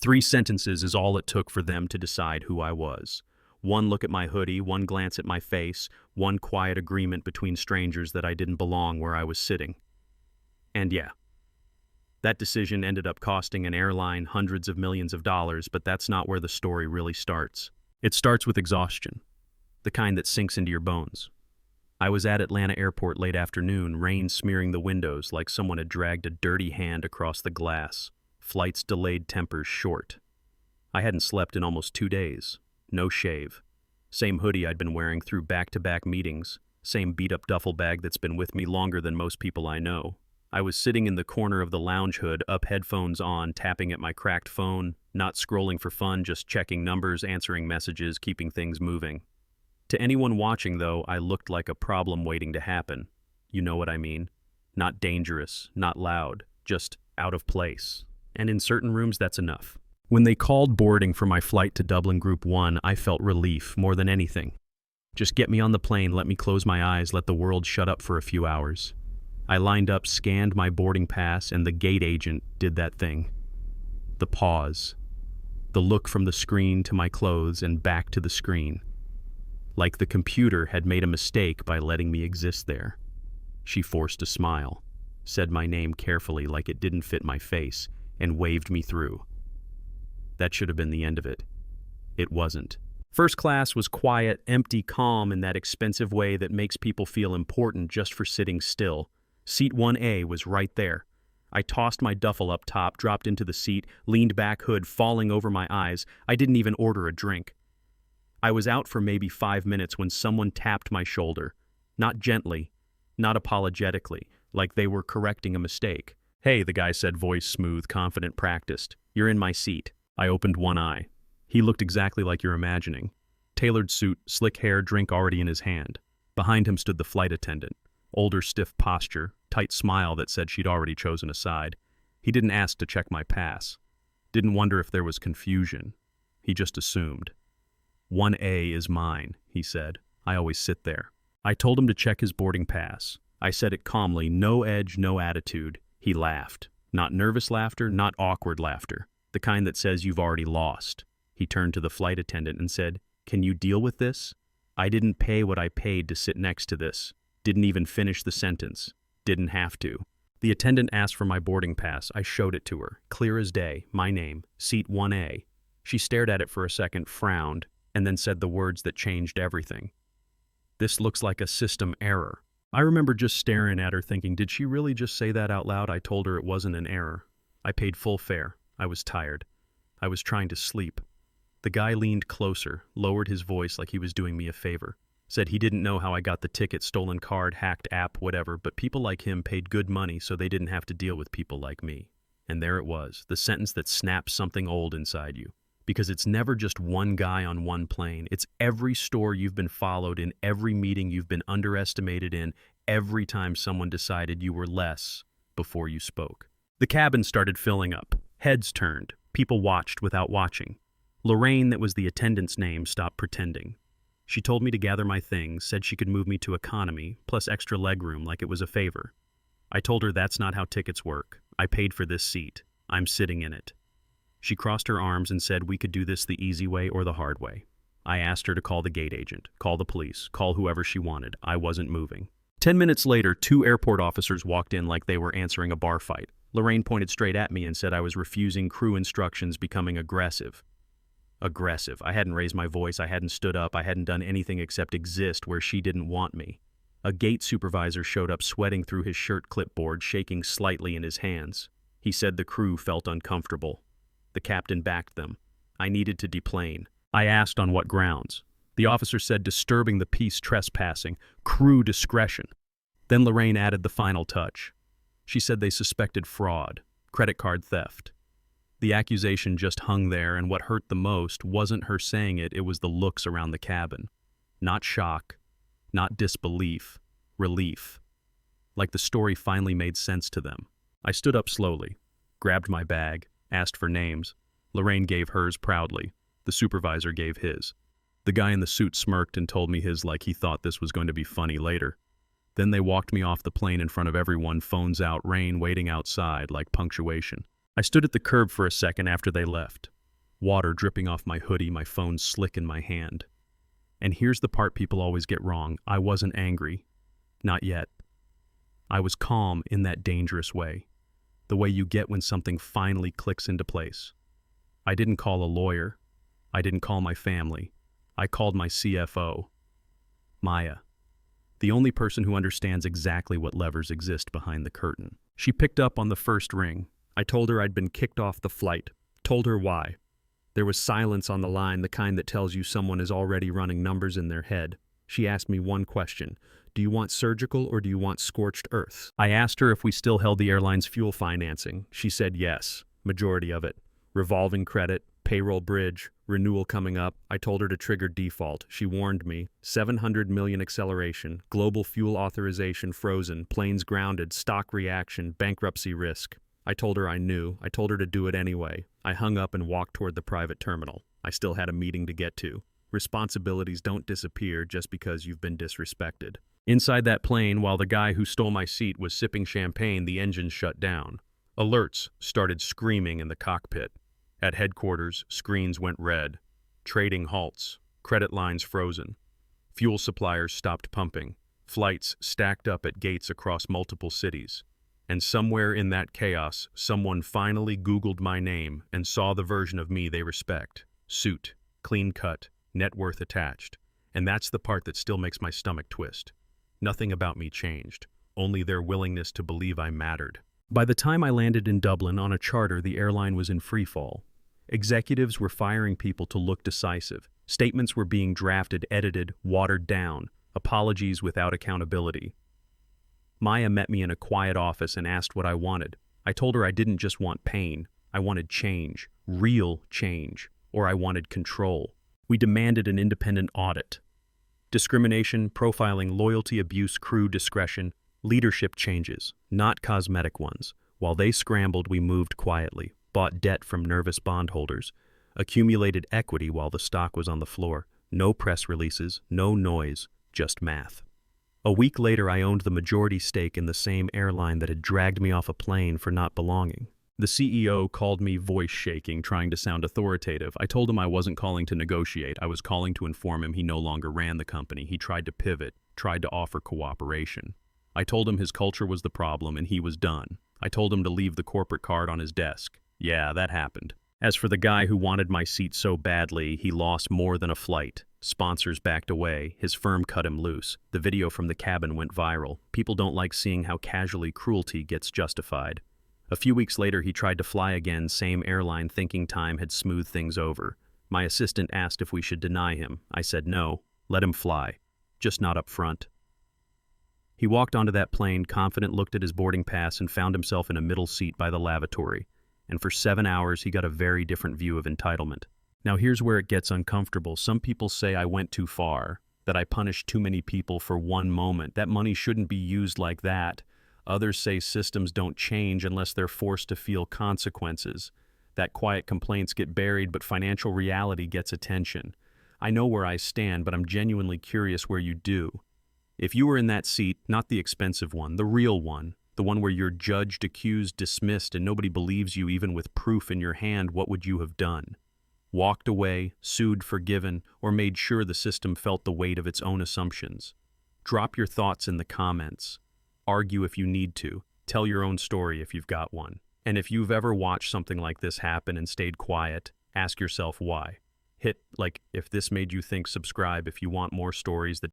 3 sentences is all it took for them to decide who I was. One look at my hoodie, one glance at my face, one quiet agreement between strangers that I didn't belong where I was sitting. And yeah, that decision ended up costing an airline hundreds of millions of dollars, but that's not where the story really starts. It starts with exhaustion, the kind that sinks into your bones. I was at Atlanta Airport late afternoon, rain smearing the windows like someone had dragged a dirty hand across the glass. Flights delayed, tempers short. I hadn't slept in almost 2 days. No shave. Same hoodie I'd been wearing through back-to-back meetings. Same beat-up duffel bag that's been with me longer than most people I know. I was sitting in the corner of the lounge hood, up headphones on, tapping at my cracked phone, not scrolling for fun, just checking numbers, answering messages, keeping things moving. To anyone watching, though, I looked like a problem waiting to happen. You know what I mean? Not dangerous, not loud, just out of place. And in certain rooms, that's enough. When they called boarding for my flight to Dublin Group 1, I felt relief more than anything. Just get me on the plane, let me close my eyes, let the world shut up for a few hours. I lined up, scanned my boarding pass, and the gate agent did that thing. The pause. The look from the screen to my clothes and back to the screen. Like the computer had made a mistake by letting me exist there. She forced a smile, said my name carefully like it didn't fit my face, and waved me through. That should have been the end of it. It wasn't. First class was quiet, empty, calm in that expensive way that makes people feel important just for sitting still. Seat 1A was right there. I tossed my duffel up top, dropped into the seat, leaned back, hood falling over my eyes. I didn't even order a drink. I was out for maybe 5 minutes when someone tapped my shoulder. Not gently, not apologetically, like they were correcting a mistake. "Hey," the guy said, voice smooth, confident, practiced. "You're in my seat." I opened one eye. He looked exactly like you're imagining. Tailored suit, slick hair, drink already in his hand. Behind him stood the flight attendant. Older, stiff posture, tight smile that said she'd already chosen a side. He didn't ask to check my pass. Didn't wonder if there was confusion. He just assumed. 1A is mine, he said. I always sit there. I told him to check his boarding pass. I said it calmly, no edge, no attitude. He laughed. Not nervous laughter, not awkward laughter. The kind that says you've already lost. He turned to the flight attendant and said, "Can you deal with this? I didn't pay what I paid to sit next to this." Didn't even finish the sentence. Didn't have to. The attendant asked for my boarding pass. I showed it to her. Clear as day. My name. Seat 1A. She stared at it for a second, frowned, and then said the words that changed everything. "This looks like a system error." I remember just staring at her thinking, did she really just say that out loud? I told her it wasn't an error. I paid full fare. I was tired. I was trying to sleep. The guy leaned closer, lowered his voice like he was doing me a favor. Said he didn't know how I got the ticket, stolen card, hacked app, whatever, but people like him paid good money so they didn't have to deal with people like me. And there it was, the sentence that snaps something old inside you. Because it's never just one guy on one plane. It's every store you've been followed in, every meeting you've been underestimated in, every time someone decided you were less before you spoke. The cabin started filling up. Heads turned. People watched without watching. Lorraine, that was the attendant's name, stopped pretending. She told me to gather my things, said she could move me to economy, plus extra legroom like it was a favor. I told her that's not how tickets work. I paid for this seat. I'm sitting in it. She crossed her arms and said we could do this the easy way or the hard way. I asked her to call the gate agent, call the police, call whoever she wanted. I wasn't moving. 10 minutes later, 2 airport officers walked in like they were answering a bar fight. Lorraine pointed straight at me and said I was refusing crew instructions, becoming aggressive. Aggressive. I hadn't raised my voice, I hadn't stood up, I hadn't done anything except exist where she didn't want me. A gate supervisor showed up sweating through his shirt clipboard, shaking slightly in his hands. He said the crew felt uncomfortable. The captain backed them. I needed to deplane. I asked on what grounds. The officer said disturbing the peace, trespassing, crew discretion. Then Lorraine added the final touch. She said they suspected fraud, credit card theft. The accusation just hung there, and what hurt the most wasn't her saying it, it was the looks around the cabin. Not shock, not disbelief, relief. Like the story finally made sense to them. I stood up slowly, grabbed my bag, asked for names. Lorraine gave hers proudly. The supervisor gave his. The guy in the suit smirked and told me his like he thought this was going to be funny later. Then they walked me off the plane in front of everyone, phones out, rain waiting outside like punctuation. I stood at the curb for a second after they left. water dripping off my hoodie, my phone slick in my hand. And here's the part people always get wrong. I wasn't angry. Not yet. I was calm in that dangerous way. The way you get when something finally clicks into place. I didn't call a lawyer. I didn't call my family. I called my CFO, Maya, the only person who understands exactly what levers exist behind the curtain. She picked up on the first ring. I told her I'd been kicked off the flight, told her why. There was silence on the line, the kind that tells you someone is already running numbers in their head. She asked me one question. Do you want surgical or do you want scorched earth? I asked her if we still held the airline's fuel financing. She said yes, majority of it. Revolving credit, payroll bridge, renewal coming up. I told her to trigger default. She warned me. 700 million acceleration, global fuel authorization frozen, planes grounded, stock reaction, bankruptcy risk. I told her I knew. I told her to do it anyway. I hung up and walked toward the private terminal. I still had a meeting to get to. Responsibilities don't disappear just because you've been disrespected. Inside that plane, while the guy who stole my seat was sipping champagne, the engines shut down. Alerts started screaming in the cockpit. At headquarters, screens went red. Trading halts. Credit lines frozen. Fuel suppliers stopped pumping. Flights stacked up at gates across multiple cities. And somewhere in that chaos, someone finally Googled my name and saw the version of me they respect. Suit, clean cut, net worth attached. And that's the part that still makes my stomach twist. Nothing about me changed, only their willingness to believe I mattered. By the time I landed in Dublin on a charter, the airline was in freefall. Executives were firing people to look decisive. Statements were being drafted, edited, watered down. Apologies without accountability. Maya met me in a quiet office and asked what I wanted. I told her I didn't just want pain. I wanted change, real change, or I wanted control. We demanded an independent audit. Discrimination, profiling, loyalty abuse, crew discretion, leadership changes, not cosmetic ones. While they scrambled, we moved quietly, bought debt from nervous bondholders, accumulated equity while the stock was on the floor. No press releases, no noise, just math. A week later, I owned the majority stake in the same airline that had dragged me off a plane for not belonging. The CEO called me, voice shaking, trying to sound authoritative. I told him I wasn't calling to negotiate. I was calling to inform him he no longer ran the company. He tried to pivot, tried to offer cooperation. I told him his culture was the problem and he was done. I told him to leave the corporate card on his desk. Yeah, that happened. As for the guy who wanted my seat so badly, he lost more than a flight. Sponsors backed away. His firm cut him loose. The video from the cabin went viral. People don't like seeing how casually cruelty gets justified. A few weeks later, he tried to fly again, same airline, thinking time had smoothed things over. My assistant asked if we should deny him. I said no, let him fly, just not up front. He walked onto that plane, confident, looked at his boarding pass, and found himself in a middle seat by the lavatory. And for 7 hours, he got a very different view of entitlement. Now here's where it gets uncomfortable. Some people say I went too far, that I punished too many people for one moment. That money shouldn't be used like that. Others say systems don't change unless they're forced to feel consequences. That quiet complaints get buried, but financial reality gets attention. I know where I stand, but I'm genuinely curious where you do. If you were in that seat, not the expensive one, the real one, the one where you're judged, accused, dismissed, and nobody believes you even with proof in your hand, what would you have done? Walked away, sued, forgiven, or made sure the system felt the weight of its own assumptions? Drop your thoughts in the comments. Argue if you need to. Tell your own story if you've got one. And if you've ever watched something like this happen and stayed quiet, ask yourself why. Hit like if this made you think, subscribe if you want more stories that